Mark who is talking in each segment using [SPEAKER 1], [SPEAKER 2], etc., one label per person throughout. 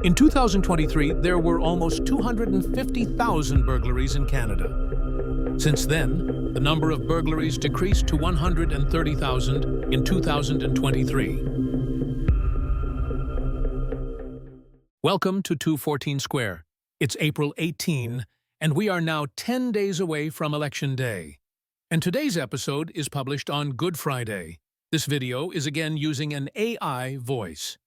[SPEAKER 1] In 2023, there were almost 250,000 burglaries in Canada. Since then, the number of burglaries decreased to 130,000 in 2023. Welcome to 214 Square. It's April 18, and we are now 10 days away from Election Day. And today's episode is published on Good Friday. This video is again using an AI voice.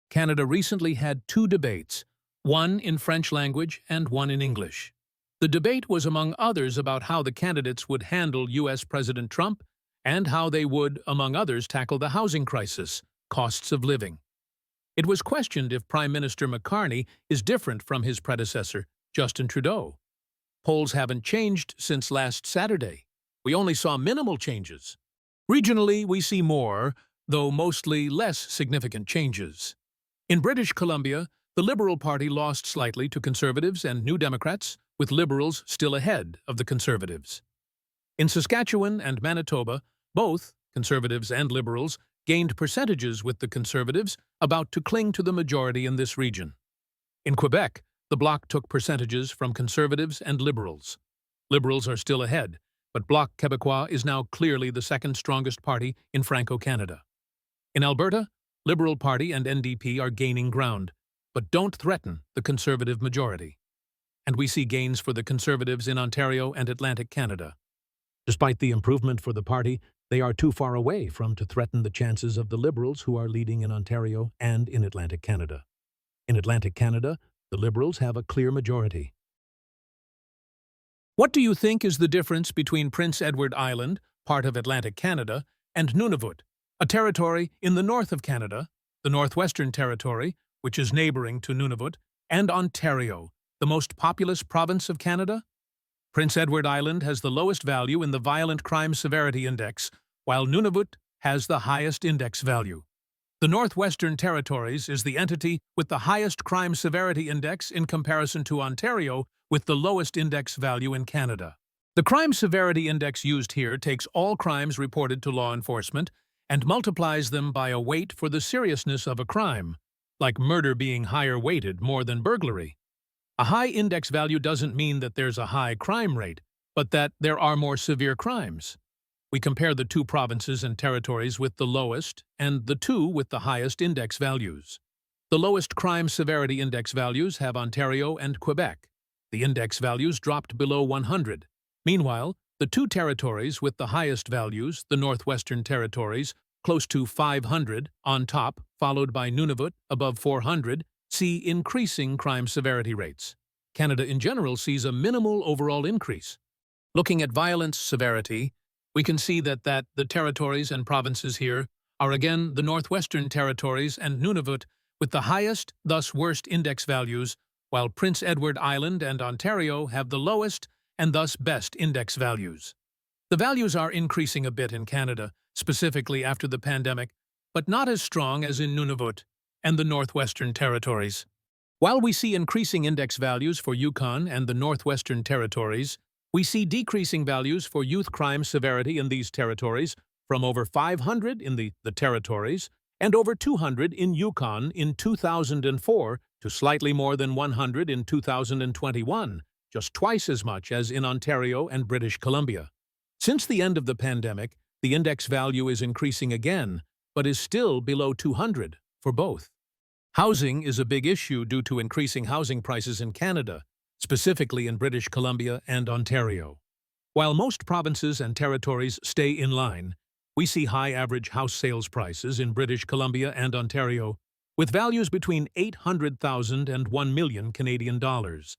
[SPEAKER 1] Canada recently had two debates, one in French language and one in English. The debate was, among others, about how the candidates would handle U.S. President Trump and how they would, among others, tackle the housing crisis, costs of living. It was questioned if Prime Minister McCarney is different from his predecessor, Justin Trudeau. Polls haven't changed since last Saturday. We only saw minimal changes. Regionally, we see more, though mostly less significant changes. In British Columbia, the Liberal Party lost slightly to Conservatives and New Democrats, with Liberals still ahead of the Conservatives. In Saskatchewan and Manitoba, both Conservatives and Liberals gained percentages with the Conservatives, about to cling to the majority in this region. In Quebec, the Bloc took percentages from Conservatives and Liberals. Liberals are still ahead, but Bloc Québécois is now clearly the second strongest party in Franco-Canada. In Alberta, Liberal Party and NDP are gaining ground, but don't threaten the Conservative majority. And we see gains for the Conservatives in Ontario and Atlantic Canada. Despite the improvement for the party, they are too far away to threaten the chances of the Liberals, who are leading in Ontario and in Atlantic Canada. In Atlantic Canada, the Liberals have a clear majority. What do you think is the difference between Prince Edward Island, part of Atlantic Canada, and Nunavut, a territory in the north of Canada, the Northwestern Territory, which is neighboring to Nunavut, and Ontario, the most populous province of Canada? Prince Edward Island has the lowest value in the Violent Crime Severity Index, while Nunavut has the highest index value. The Northwestern Territories is the entity with the highest crime severity index in comparison to Ontario, with the lowest index value in Canada. The crime severity index used here takes all crimes reported to law enforcement and multiplies them by a weight for the seriousness of a crime, like murder being higher weighted more than burglary. A high index value doesn't mean that there's a high crime rate, but that there are more severe crimes. We compare the two provinces and territories with the lowest and the two with the highest index values. The lowest crime severity index values have Ontario and Quebec. The index values dropped below 100. Meanwhile, the two territories with the highest values, the Northwestern Territories, close to 500 on top, followed by Nunavut, above 400, see increasing crime severity rates. Canada in general sees a minimal overall increase. Looking at violence severity, we can see that the territories and provinces here are again the Northwestern Territories and Nunavut with the highest, thus worst index values, while Prince Edward Island and Ontario have the lowest and thus best index values. The values are increasing a bit in Canada, specifically after the pandemic, but not as strong as in Nunavut and the Northwestern Territories. While we see increasing index values for Yukon and the Northwestern Territories, we see decreasing values for youth crime severity in these territories, from over 500 in the territories and over 200 in Yukon in 2004 to slightly more than 100 in 2021, just twice as much as in Ontario and British Columbia. Since the end of the pandemic, the index value is increasing again, but is still below 200 for both. Housing is a big issue due to increasing housing prices in Canada, specifically in British Columbia and Ontario. While most provinces and territories stay in line, we see high average house sales prices in British Columbia and Ontario, with values between $800,000 and $1 million Canadian dollars.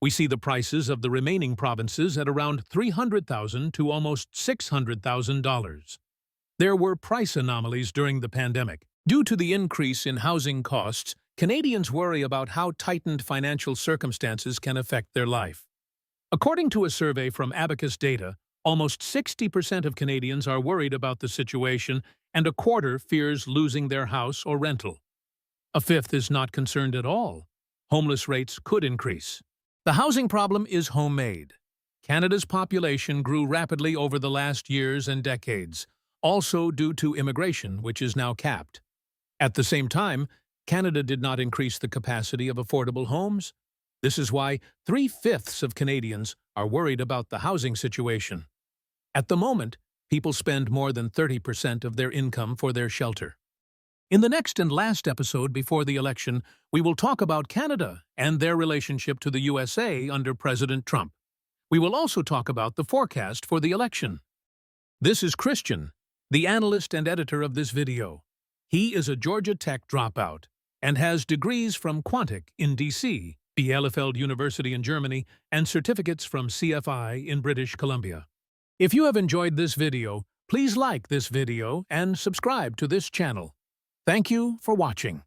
[SPEAKER 1] We see the prices of the remaining provinces at around $300,000 to almost $600,000. There were price anomalies during the pandemic. Due to the increase in housing costs, Canadians worry about how tightened financial circumstances can affect their life. According to a survey from Abacus Data, almost 60% of Canadians are worried about the situation, and a quarter fears losing their house or rental. A fifth is not concerned at all. Homeless rates could increase. The housing problem is homemade. Canada's population grew rapidly over the last years and decades, also due to immigration, which is now capped. At the same time, Canada did not increase the capacity of affordable homes. This is why 3/5 of Canadians are worried about the housing situation. At the moment, people spend more than 30% of their income for their shelter. In the next and last episode before the election, we will talk about Canada and their relationship to the USA under President Trump. We will also talk about the forecast for the election. This is Christian, the analyst and editor of this video. He is a Georgia Tech dropout and has degrees from Quantic in DC, Bielefeld University in Germany, and certificates from CFI in British Columbia. If you have enjoyed this video, please like this video and subscribe to this channel. Thank you for watching.